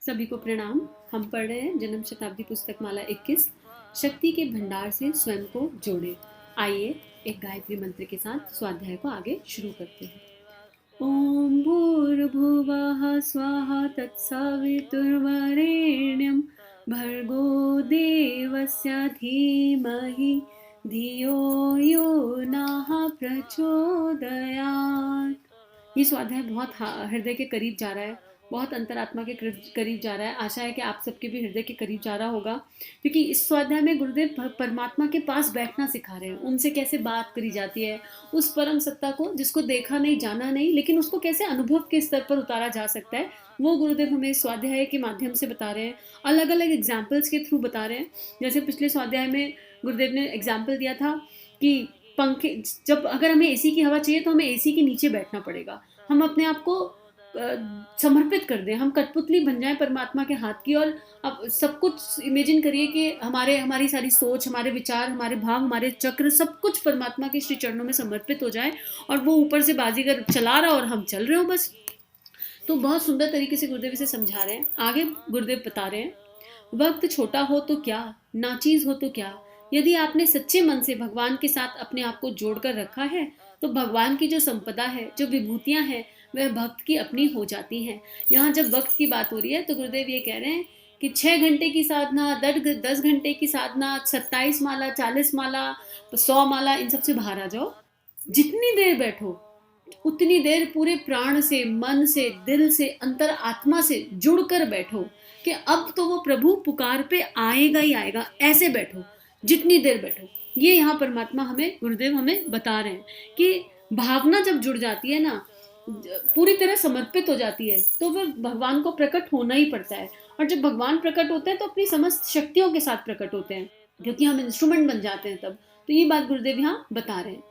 सभी को प्रणाम। हम पढ़ रहे हैं जन्म शताब्दी पुस्तक माला 21, शक्ति के भंडार से स्वयं को जोड़े। आइए एक गायत्री मंत्र के साथ स्वाध्याय को आगे शुरू करते हैं। ओम भूर्भुवः स्वाहा तत्सवितुर्वरेण्यं भर्गो देवस्य धीमहि धियो यो नः प्रचोदयात्। ये स्वाध्याय बहुत हृदय के करीब जा रहा है, बहुत अंतरात्मा के करीब जा रहा है। आशा है कि आप सबके भी हृदय के करीब जा रहा होगा, क्योंकि इस स्वाध्याय में गुरुदेव परमात्मा के पास बैठना सिखा रहे हैं। उनसे कैसे बात करी जाती है, उस परम सत्ता को जिसको देखा नहीं जाना नहीं, लेकिन उसको कैसे अनुभव के स्तर पर उतारा जा सकता है, वो गुरुदेव हमें स्वाध्याय के माध्यम से बता रहे हैं। अलग अलग एग्जाम्पल्स के थ्रू बता रहे हैं। जैसे पिछले स्वाध्याय में गुरुदेव ने एग्जाम्पल दिया था कि पंखे, जब अगर हमें एसी की हवा चाहिए तो हमें एसी के नीचे बैठना पड़ेगा। हम अपने आप को समर्पित कर दें, हम कठपुतली बन जाएं परमात्मा के हाथ की। और अब सब कुछ इमेजिन करिए कि हमारी सारी सोच, हमारे विचार, हमारे भाव, हमारे चक्र, सब कुछ परमात्मा के श्री चरणों में समर्पित हो जाए और वो ऊपर से बाजीगर चला रहा और हम चल रहे हो बस। तो बहुत सुंदर तरीके से गुरुदेव इसे समझा रहे हैं। आगे गुरुदेव बता रहे हैं, वक्त छोटा हो तो क्या, नाचीज हो तो क्या, यदि आपने सच्चे मन से भगवान के साथ अपने आप को जोड़कर रखा है तो भगवान की जो संपदा है, जो विभूतियां हैं, वह भक्त की अपनी हो जाती हैं। यहाँ जब वक्त की बात हो रही है तो गुरुदेव ये कह रहे हैं कि 6 घंटे की साधना, 10 घंटे की साधना, 27 माला, 40 माला, 100 माला, इन सबसे बाहर आ जाओ। जितनी देर बैठो उतनी देर पूरे प्राण से, मन से, दिल से, अंतर आत्मा से जुड़कर बैठो कि अब तो वो प्रभु पुकार पे आएगा ही आएगा। ऐसे बैठो, जितनी देर बैठो। ये यहाँ परमात्मा हमें, गुरुदेव हमें बता रहे हैं कि भावना जब जुड़ जाती है ना, पूरी तरह समर्पित हो जाती है, तो फिर भगवान को प्रकट होना ही पड़ता है। और जब भगवान प्रकट होते हैं तो अपनी समस्त शक्तियों के साथ प्रकट होते हैं, क्योंकि हम इंस्ट्रूमेंट बन जाते हैं तब। तो ये बात गुरुदेव यहाँ बता रहे हैं।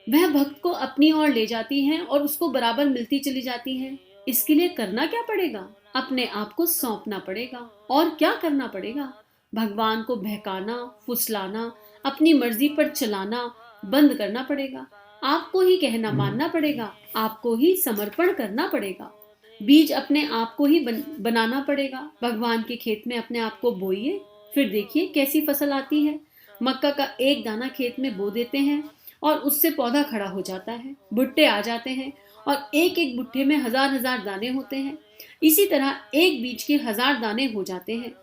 वह भक्त को अपनी ओर ले जाती हैं और उसको बराबर मिलती चली जाती हैं। इसके लिए करना क्या पड़ेगा? अपने आप को सौंपना पड़ेगा। और क्या करना पड़ेगा? भगवान को बहकाना, फुसलाना, अपनी मर्जी पर चलाना बंद करना पड़ेगा। आपको ही कहना मानना पड़ेगा, आपको ही समर्पण करना पड़ेगा। बीज अपने आप को ही बनाना पड़ेगा। भगवान के खेत में अपने आप को बोइए, फिर देखिए कैसी फसल आती है। मक्का का एक दाना खेत में बो देते हैं और उससे पौधा खड़ा हो जाता है, भुट्टे आ जाते हैं और एक एक भुट्टे में हजार हजार दाने होते हैं। इसी तरह एक बीज के 1000 दाने हो जाते हैं।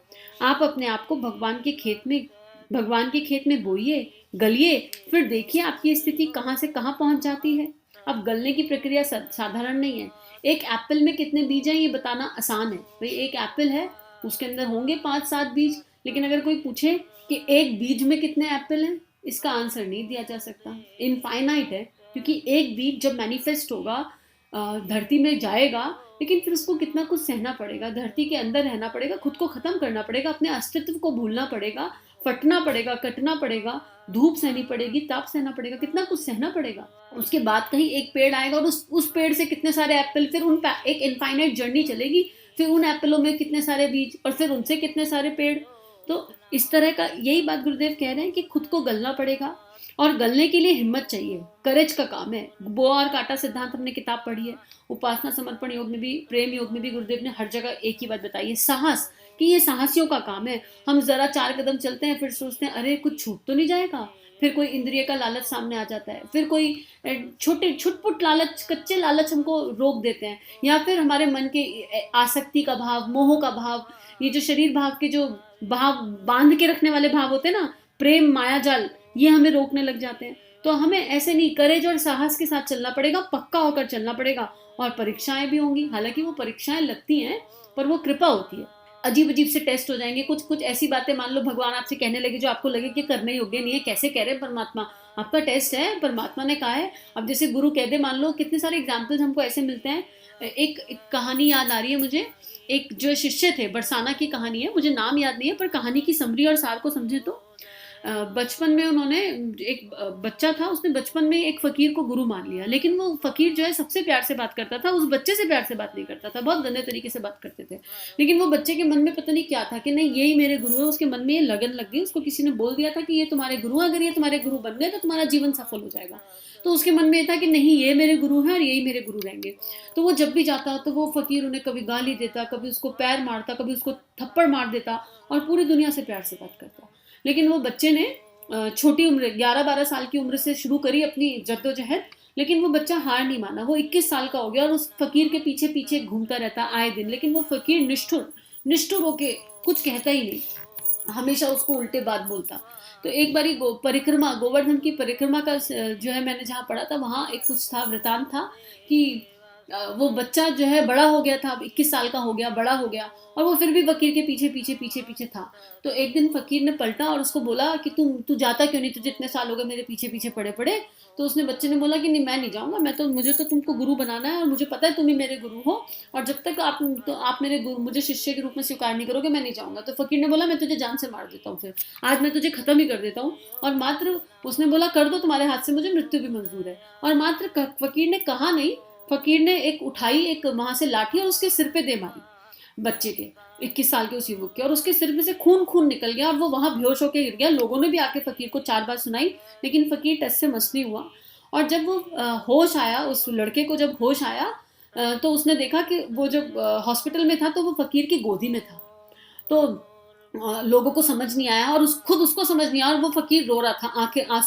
आप अपने आप को भगवान के खेत में बोइए, गलिए, फिर देखिए आपकी स्थिति कहाँ से कहाँ पहुंच जाती है। अब गलने की प्रक्रिया साधारण नहीं है। एक एप्पल में कितने बीज हैं ये बताना आसान है। भाई एक एप्पल है, उसके अंदर होंगे 5-7 बीज, लेकिन अगर कोई पूछे कि एक बीज में कितने एप्पल हैं, इसका आंसर नहीं दिया जा सकता। इनफाइनाइट है, क्योंकि एक बीज जब मैनिफेस्ट होगा, धरती में जाएगा, लेकिन फिर उसको कितना कुछ सहना पड़ेगा, धरती के अंदर रहना पड़ेगा, खुद को खत्म करना पड़ेगा, अपने अस्तित्व को भूलना पड़ेगा, फटना पड़ेगा, कटना पड़ेगा, धूप सहनी पड़ेगी, ताप सहना पड़ेगा, कितना कुछ सहना पड़ेगा। उसके बाद कहीं एक पेड़ आएगा और उस पेड़ से कितने सारे एप्पल, फिर एक इनफाइनाइट जर्नी चलेगी, फिर उन एप्पलों में कितने सारे बीज और फिर उनसे कितने सारे पेड़। तो इस तरह का, यही बात गुरुदेव कह रहे हैं कि खुद को गलना पड़ेगा और गलने के लिए हिम्मत चाहिए, करेज का काम है। बोआ और कांटा सिद्धांत हमने किताब पढ़ी है। उपासना समर्पण योग में भी, प्रेम योग में भी गुरुदेव ने हर जगह एक ही बात बताई है, साहस, कि ये साहसियों का काम है। हम जरा 4 कदम चलते हैं, फिर सोचते हैं अरे कुछ छूट तो नहीं जाएगा, फिर कोई इंद्रिय का लालच सामने आ जाता है, फिर कोई छोटे छुटपुट लालच, कच्चे लालच हमको रोक देते हैं, या फिर हमारे मन के आसक्ति का भाव, मोह का भाव, ये जो शरीर भाव के जो भाव बांध के रखने वाले भाव होते हैं ना, प्रेम, माया जाल, ये हमें रोकने लग जाते हैं। तो हमें ऐसे नहीं, करेज और साहस के साथ चलना पड़ेगा, पक्का होकर चलना पड़ेगा। और परीक्षाएं भी होंगी, हालांकि वो परीक्षाएं लगती हैं पर वो कृपा होती है। अजीब अजीब से टेस्ट हो जाएंगे, कुछ कुछ ऐसी बातें मान लो भगवान आपसे कहने लगे जो आपको लगे कि करने योग्य नहीं है। कैसे कह रहे हैं परमात्मा, आपका टेस्ट है, परमात्मा ने कहा है। अब जैसे गुरु कह दे, मान लो, कितने सारे एग्जाम्पल्स हमको ऐसे मिलते हैं। एक कहानी याद आ रही है मुझे। एक जो शिष्य थे, बरसाना की कहानी है, मुझे नाम याद नहीं है, पर कहानी की समरी और सार को समझे तो बचपन में उन्होंने एक बच्चा था, उसने बचपन में एक फ़कीर को गुरु मान लिया, लेकिन वो फ़कीर जो है सबसे प्यार से बात करता था, उस बच्चे से प्यार से बात नहीं करता था, बहुत गंदे तरीके से बात करते थे। लेकिन वो बच्चे के मन में पता नहीं क्या था कि नहीं यही मेरे गुरु है, उसके मन में ये लगन लग गई, उसको किसी ने बोल दिया था कि ये तुम्हारे गुरु हैं, अगर ये तुम्हारे गुरु बन गए तो तुम्हारा जीवन सफल हो जाएगा। तो उसके मन में ये था कि नहीं ये मेरे गुरु हैं और यही मेरे गुरु रहेंगे। तो वो जब भी जाता तो वो फ़कीर उन्हें कभी गाली देता, कभी उसको पैर मारता, कभी उसको थप्पड़ मार देता और पूरी दुनिया से प्यार से बात करता। लेकिन वो बच्चे ने छोटी उम्र 11-12 साल की उम्र से शुरू करी अपनी जद्दोजहद, लेकिन वो बच्चा हार नहीं माना। वो 21 साल का हो गया और उस फ़कीर के पीछे पीछे घूमता रहता आए दिन, लेकिन वो फ़कीर निष्ठुर निष्ठुर होके कुछ कहता ही नहीं, हमेशा उसको उल्टे बात बोलता। तो एक बारी परिक्रमा, गोवर्धन की परिक्रमा का जो है मैंने जहाँ पढ़ा था वहाँ एक कुछ था, वृतांत था कि वो बच्चा जो है बड़ा हो गया था, अब 21 साल का हो गया, बड़ा हो गया, और वो फिर भी फकीर के पीछे पीछे पीछे पीछे था। तो एक दिन फकीर ने पलटा और उसको बोला कि तू जाता क्यों नहीं, तुझे इतने साल हो गए मेरे पीछे पीछे पड़े पड़े। तो उसने बच्चे ने बोला कि नहीं मैं नहीं जाऊंगा, मुझे तो तुमको गुरु बनाना है और मुझे पता है तुम ही मेरे गुरु हो, और जब तक आप मेरे गुरु मुझे शिष्य के रूप में स्वीकार नहीं करोगे मैं नहीं जाऊंगा। तो फकीर ने बोला मैं तुझे जान से मार देता हूँ, फिर आज मैं तुझे खत्म ही कर देता हूँ। और मात्र उसने बोला कर दो तुम्हारे हाथ से, मुझे मृत्यु भी मंजूर है। और मात्र फकीर ने कहा नहीं, फकीर ने एक उठाई, एक वहां से लाठी और उसके सिर पे दे मारी, बच्चे के 21 साल के उस युवक के, और उसके सिर में से खून खून निकल गया और वो वहां बेहोश होकर गिर गया। लोगों ने भी आके फकीर को 4 बार सुनाई, लेकिन फकीर टस से मस नहीं हुआ। और जब वो होश आया, उस लड़के को जब होश आया तो उसने देखा कि वो जब हॉस्पिटल में था तो वो फकीर की गोदी में था। तो लोगों को समझ नहीं आया और खुद उसको समझ नहीं आया, और वो फकीर रो रहा था,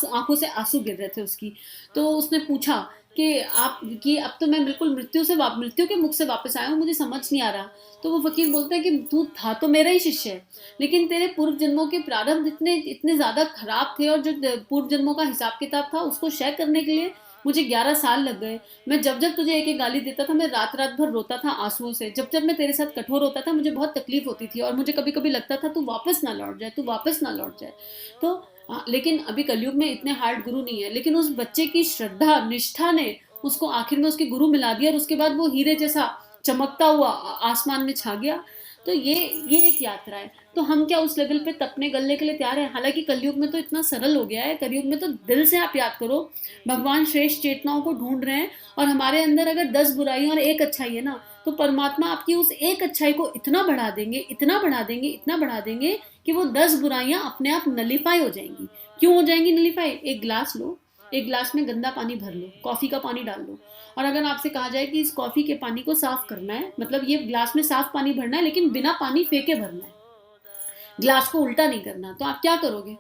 आंखों से आंसू गिर रहे थे उसकी। तो उसने पूछा कि अब तो मैं बिल्कुल मृत्यु के मुख से वापस आया हूँ, मुझे समझ नहीं आ रहा। तो वो फकीर बोलता है कि तू था तो मेरा ही शिष्य है, लेकिन तेरे पूर्व जन्मों के प्रारब्ध इतने इतने ज्यादा खराब थे, और जो पूर्व जन्मों का हिसाब किताब था उसको शेयर करने के लिए मुझे 11 साल लग गए। मैं जब जब तुझे एक एक गाली देता था मैं रात रात भर रोता था आंसुओं से, जब जब मैं तेरे साथ कठोर होता था मुझे बहुत तकलीफ होती थी, और मुझे कभी कभी लगता था तू वापस ना लौट जाए, तू वापस ना लौट जाए। तो लेकिन अभी कलयुग में इतने हार्ड गुरु नहीं है, लेकिन उस बच्चे की श्रद्धा निष्ठा ने उसको आखिर में उसके गुरु मिला दिया, और उसके बाद वो हीरे जैसा चमकता हुआ आसमान में छा गया। तो ये एक यात्रा है। तो हम क्या उस लेवल पे तपने गलने के लिए तैयार है? हालांकि कलयुग में तो इतना सरल हो गया है, कलयुग में तो दिल से आप याद करो, भगवान श्रेष्ठ चेतनाओं को ढूंढ रहे हैं, और हमारे अंदर अगर 10 बुराई और एक अच्छाई है ना, तो परमात्मा आपकी उस एक अच्छाई को इतना बढ़ा देंगे, इतना बढ़ा देंगे, इतना बढ़ा देंगे कि वो 10 बुराइयां अपने आप नलीफाई हो जाएंगी। क्यों हो जाएंगी नलीफाई? एक गिलास लो, एक गिलास में गंदा पानी भर लो, कॉफी का पानी डाल लो, और अगर आपसे कहा जाए कि इस कॉफी के पानी को साफ करना है, मतलब ये गिलास में साफ पानी भरना है लेकिन बिना पानी फेंके भरना है, गिलास को उल्टा नहीं करना, तो आप क्या करोगे?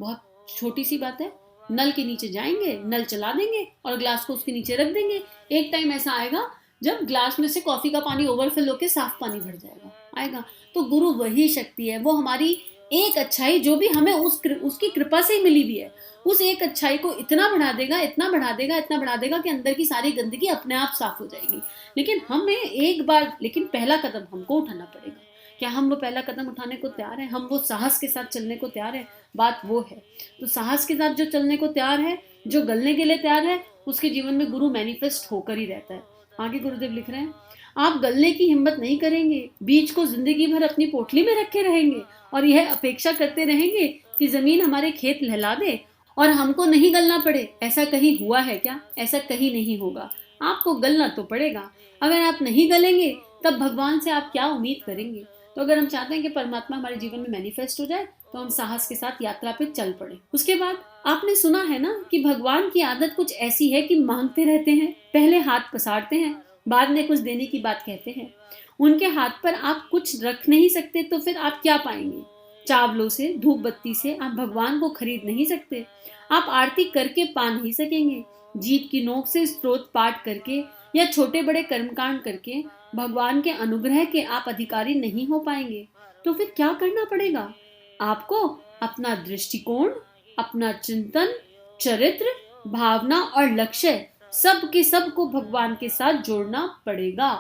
बहुत छोटी सी बात है, नल के नीचे जाएंगे, नल चला देंगे और गिलास को उसके नीचे रख देंगे। एक टाइम ऐसा आएगा जब गिलास में से कॉफी का पानी ओवरफ्लो होकर साफ पानी भर जाएगा, आएगा। तो गुरु वही शक्ति है, वो हमारी एक अच्छाई जो भी हमें उसकी कृपा से ही मिली हुई है, उस एक अच्छाई को इतना बढ़ा देगा, इतना बढ़ा देगा, इतना बढ़ा देगा कि अंदर की सारी गंदगी अपने आप साफ हो जाएगी। लेकिन हमें एक बार, लेकिन पहला कदम हमको उठाना पड़ेगा। क्या हम वो पहला कदम उठाने को तैयार हैं? हम वो साहस के साथ चलने को तैयार हैं? बात वो है। तो साहस के साथ जो चलने को तैयार है, जो गलने के लिए तैयार है, उसके जीवन में गुरु मैनिफेस्ट होकर ही रहता है। आगे गुरुदेव लिख रहे हैं, आप गलने की हिम्मत नहीं करेंगे, बीज को जिंदगी भर अपनी पोटली में रखे रहेंगे और यह अपेक्षा करते रहेंगे कि जमीन हमारे खेत लहला दे और हमको नहीं गलना पड़े। ऐसा कहीं हुआ है क्या? ऐसा कहीं नहीं होगा। आपको गलना तो पड़ेगा। अगर आप नहीं गलेंगे तब भगवान से आप क्या उम्मीद करेंगे? तो अगर हम चाहते हैं कि परमात्मा हमारे जीवन में मैनिफेस्ट हो जाए, तो हम साहस के साथ यात्रा पे चल पड़े। उसके बाद आपने सुना है ना कि भगवान की आदत कुछ ऐसी है कि मांगते रहते हैं, पहले हाथ पसारते हैं, बाद में कुछ देने की बात कहते हैं। उनके हाथ पर आप कुछ रख नहीं सकते तो फिर आप क्या पाएंगे? चावलों से, धूप बत्ती से आप भगवान को खरीद नहीं सकते। आप आरती करके पा नहीं सकेंगे। जीभ की नोक से स्तोत्र पाठ करके या छोटे बड़े कर्मकांड करके भगवान के अनुग्रह के आप अधिकारी नहीं हो पाएंगे। तो फिर क्या करना पड़ेगा? आपको अपना दृष्टिकोण, अपना चिंतन, चरित्र, भावना और लक्ष्य सब के सब को भगवान के साथ जोड़ना पड़ेगा।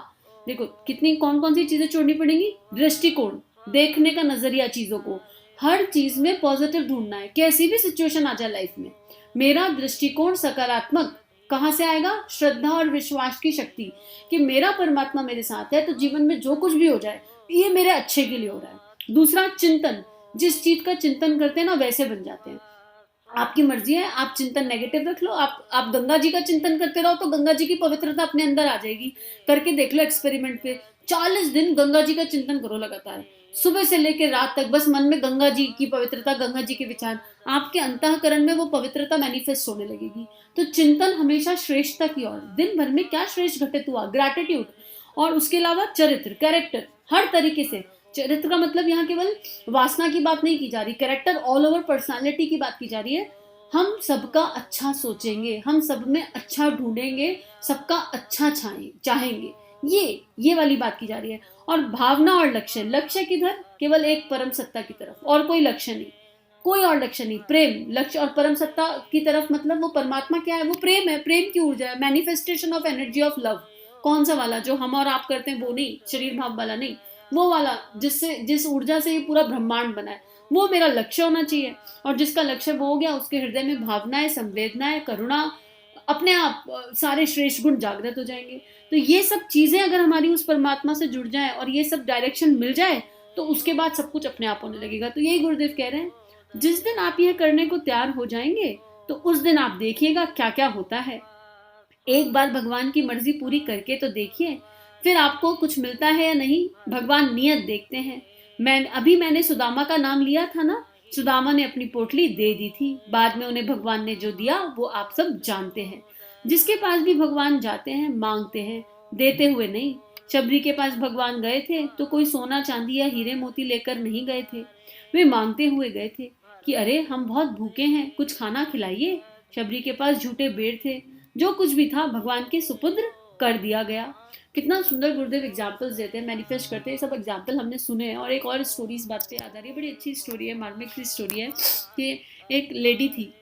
देखो कितनी कौन कौन सी चीजें जोड़नी पड़ेंगी? दृष्टिकोण, देखने का नजरिया चीजों को, हर चीज में पॉजिटिव ढूंढना है। कैसी भी सिचुएशन आ जाए लाइफ में, मेरा दृष्टिकोण सकारात्मक कहां से आएगा? श्रद्धा और विश्वास की शक्ति कि मेरा परमात्मा मेरे साथ है, तो जीवन में जो कुछ भी हो जाए ये मेरे अच्छे के लिए हो रहा है। दूसरा चिंतन, जिस चीज का चिंतन करते हैं ना वैसे बन जाते हैं। आपकी मर्जी है, आप चिंतन नेगेटिव रख लो, आप गंगा जी का चिंतन करते रहो तो गंगा जी की पवित्रता अपने अंदर आ जाएगी। करके देख लो एक्सपेरिमेंट पे, 40 दिन गंगा जी का चिंतन करो लगातार, सुबह से लेकर रात तक, बस मन में गंगा जी की पवित्रता, गंगा जी के विचार, आपके अंतःकरण में वो पवित्रता मैनिफेस्ट होने लगेगी। तो चिंतन हमेशा श्रेष्ठता की ओर, दिन भर में क्या श्रेष्ठ घटित हुआ, ग्रैटिट्यूड। और उसके अलावा चरित्र, कैरेक्टर, हर तरीके से। चरित्र का मतलब यहाँ केवल वासना की बात नहीं की जा रही, कैरेक्टर ऑल ओवर पर्सनालिटी की बात की जा रही है। हम सबका अच्छा सोचेंगे, हम सब में अच्छा ढूंढेंगे, सबका अच्छा चाहेंगे, ये वाली बात की जा रही है। और भावना और लक्ष्य, लक्ष्य किधर, केवल एक परम सत्ता की तरफ, और कोई लक्ष्य नहीं, कोई और लक्ष्य नहीं। प्रेम, लक्ष्य और परम सत्ता की तरफ, मतलब वो परमात्मा क्या है, वो प्रेम है, प्रेम की ऊर्जा है, manifestation of energy of love. कौन सा वाला जो हम और आप करते हैं वो नहीं, शरीर भाव वाला नहीं, वो वाला जिससे, जिस ऊर्जा से ये पूरा ब्रह्मांड बना है, वो मेरा लक्ष्य होना चाहिए। और जिसका लक्ष्य वो हो गया, उसके हृदय में भावनाएं, संवेदनाएं, करुणा, अपने आप सारे श्रेष्ठ गुण जागृत हो जाएंगे। तो ये सब चीजें अगर हमारी उस परमात्मा से जुड़ जाए और ये सब डायरेक्शन मिल जाए, तो उसके बाद सब कुछ अपने आप होने लगेगा। तो यही गुरुदेव कह रहे हैं, जिस दिन आप यह करने को तैयार हो जाएंगे, तो उस दिन आप देखिएगा क्या क्या होता है। एक बार भगवान की मर्जी पूरी करके तो देखिए, फिर आपको कुछ मिलता है या नहीं, भगवान नियत देखते हैं। मैंने सुदामा का नाम लिया था ना, सुदामा ने अपनी पोटली दे दी थी, बाद में उन्हें भगवान ने जो दिया वो आप सब जानते हैं। जिसके पास भी भगवान जाते हैं, मांगते हैं, देते हुए नहीं। शबरी के पास भगवान गए थे तो कोई सोना चांदी या हीरे मोती लेकर नहीं गए थे, वे मांगते हुए गए थे कि अरे हम बहुत भूखे हैं, कुछ खाना खिलाइए। शबरी के पास झूठे बेर थे, जो कुछ भी था भगवान के सुपुत्र कर दिया गया। कितना सुंदर गुरुदेव एग्जाम्पल्स देते हैं, मैनिफेस्ट करते हैं। सब एग्जाम्पल हमने सुने हैं। और एक और स्टोरी इस बात पे याद आ रही है, बड़ी अच्छी स्टोरी है, मार्मिक सी स्टोरी है कि एक लेडी थी,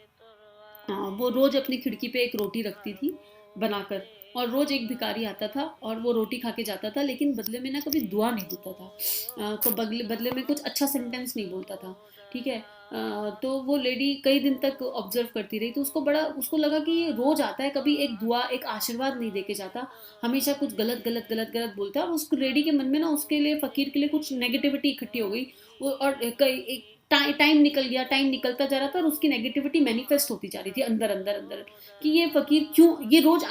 वो रोज अपनी खिड़की पे एक रोटी रखती थी बनाकर, और रोज एक भिखारी आता था और वो रोटी खा के जाता था, लेकिन बदले में ना कभी दुआ नहीं देता था, तो बदले में कुछ अच्छा सेंटेंस नहीं बोलता था। ठीक है। तो वो लेडी कई दिन तक ऑब्जर्व करती रही, तो उसको लगा कि ये रोज आता है, कभी एक दुआ, एक आशीर्वाद नहीं देके जाता, हमेशा कुछ गलत गलत गलत गलत बोलता है। और उस लेडी के मन में ना उसके लिए, फकीर के लिए कुछ नेगेटिविटी इकट्ठी हो गई। वो और टाइम निकल गया, टाइम निकलता जा रहा था और उसकी नेगेटिविटी मैनिफेस्ट होती जा रही थी अंदर अंदर अंदर, कि ये फकीर क्यों, ये रोज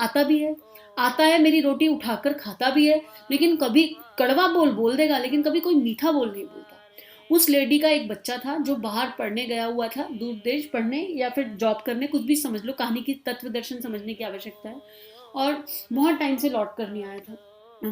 आता है मेरी रोटी उठाकर खाता भी है, लेकिन कभी कड़वा बोल देगा, लेकिन कभी कोई मीठा बोल नहीं बोलता। उस लेडी का एक बच्चा था जो बाहर पढ़ने गया हुआ था, दूर देश पढ़ने या फिर जॉब करने, कुछ भी समझ लो, कहानी की तत्व दर्शन समझने की आवश्यकता है, और बहुत टाइम से लौट कर नहीं आया था।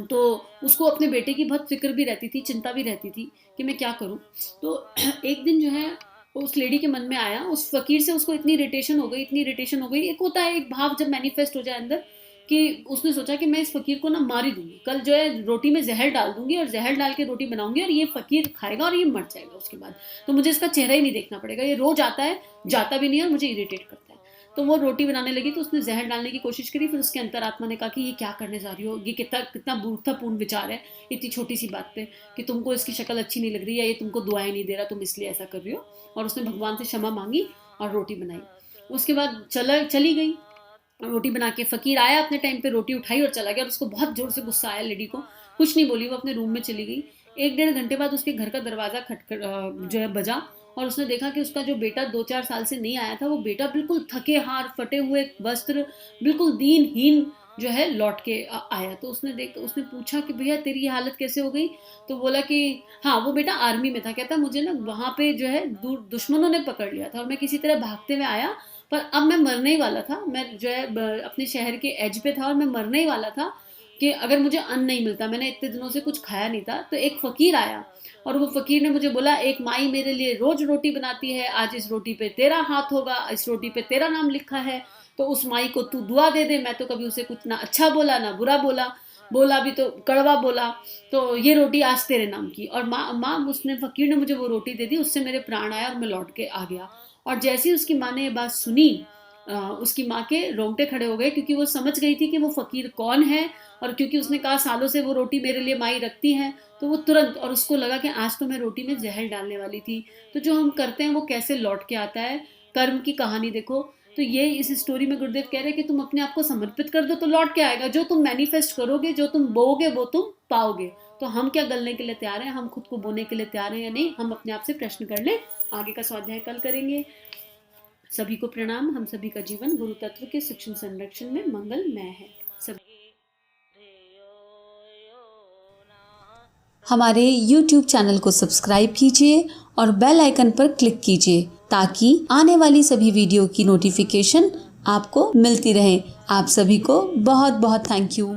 तो उसको अपने बेटे की बहुत फिक्र भी रहती थी, चिंता भी रहती थी कि मैं क्या करूं। तो एक दिन जो है उस लेडी के मन में आया, उस फकीर से उसको इतनी इरिटेशन हो गई, इतनी इरिटेशन हो गई। एक होता है एक भाव जब मैनिफेस्ट हो जाए अंदर, कि उसने सोचा कि मैं इस फकीर को ना मार ही दूंगी, कल जो है रोटी में जहर डाल दूंगी और जहर डाल के रोटी बनाऊंगी और ये फकीर खाएगा और ये मर जाएगा उसके बाद, तो मुझे इसका चेहरा ही नहीं देखना पड़ेगा, ये रोज आता है, जाता भी नहीं है और मुझे इरिटेट करता है। तो वो रोटी बनाने लगी, तो उसने जहर डालने की कोशिश करी, फिर उसके अंतरात्मा ने कहा कि ये क्या करने जा रही हो, ये कितना कितना मूर्खतापूर्ण विचार है इतनी छोटी सी बात पे, कि तुमको इसकी शक्ल अच्छी नहीं लग रही, या ये तुमको दुआएं नहीं दे रहा, तुम इसलिए ऐसा कर रही हो। और उसने भगवान से क्षमा मांगी और रोटी बनाई। उसके बाद चली गई रोटी बना के, फकीर आया अपने टाइम पे, रोटी उठाई और चला गया, और उसको बहुत जोर से गुस्सा आया लेडी को, कुछ नहीं बोली, वो अपने रूम में चली गई। 1 डेढ़ घंटे बाद उसके घर का दरवाजा खटखट जो है बजा, और उसने देखा कि उसका जो बेटा 2 4 साल से नहीं आया था, वो बेटा बिल्कुल थके हार, फटे हुए वस्त्र, बिल्कुल दीनहीन जो है लौट के आया। तो उसने पूछा कि भैया तेरी ये हालत कैसे हो गई। तो बोला कि हाँ, वो बेटा आर्मी में था, कहता मुझे ना वहाँ पे जो है दुश्मनों ने पकड़ लिया था और मैं किसी तरह भागते हुए आया, पर अब मैं मरने ही वाला था, मैं जो है अपने शहर के एज पे था और मैं मरने ही वाला था, कि अगर मुझे अन्न नहीं मिलता, मैंने इतने दिनों से कुछ खाया नहीं था। तो एक फकीर आया और वो फकीर ने मुझे बोला, एक माई मेरे लिए रोज रोटी बनाती है, आज इस रोटी पे तेरा हाथ होगा, इस रोटी पे तेरा नाम लिखा है, तो उस माई को तू दुआ दे दे। मैं तो कभी उसे कुछ ना अच्छा बोला ना बुरा बोला, बोला भी तो कड़वा बोला, तो ये रोटी आज तेरे नाम की। और माँ उसने, फकीर ने मुझे वो रोटी दे दी, उससे मेरे प्राण आया और मैं लौट के आ गया। और जैसे ही उसकी माँ ने ये बात सुनी, उसकी माँ के रोंगटे खड़े हो गए, क्योंकि वो समझ गई थी कि वो फकीर कौन है, और क्योंकि उसने कहा सालों से वो रोटी मेरे लिए माई रखती है, तो वो तुरंत, और उसको लगा कि आज तो मैं रोटी में जहर डालने वाली थी। तो जो हम करते हैं वो कैसे लौट के आता है, कर्म की कहानी देखो। तो ये इस स्टोरी में गुरुदेव कह रहे हैं कि तुम अपने आप को समर्पित कर दो तो लौट के आएगा। जो तुम मैनिफेस्ट करोगे, जो तुम बोओगे वो तुम पाओगे। तो हम क्या गलने के लिए तैयार हैं, हम खुद को बोने के लिए तैयार हैं या नहीं, हम अपने आप से प्रश्न कर लें। आगे का स्वाध्याय कल करेंगे। सभी को प्रणाम। हम सभी का जीवन गुरु तत्व के शिक्षण संरक्षण में मंगलमय है। हमारे YouTube चैनल को सब्सक्राइब कीजिए और बेल आइकन पर क्लिक कीजिए ताकि आने वाली सभी वीडियो की नोटिफिकेशन आपको मिलती रहे। आप सभी को बहुत बहुत थैंक यू।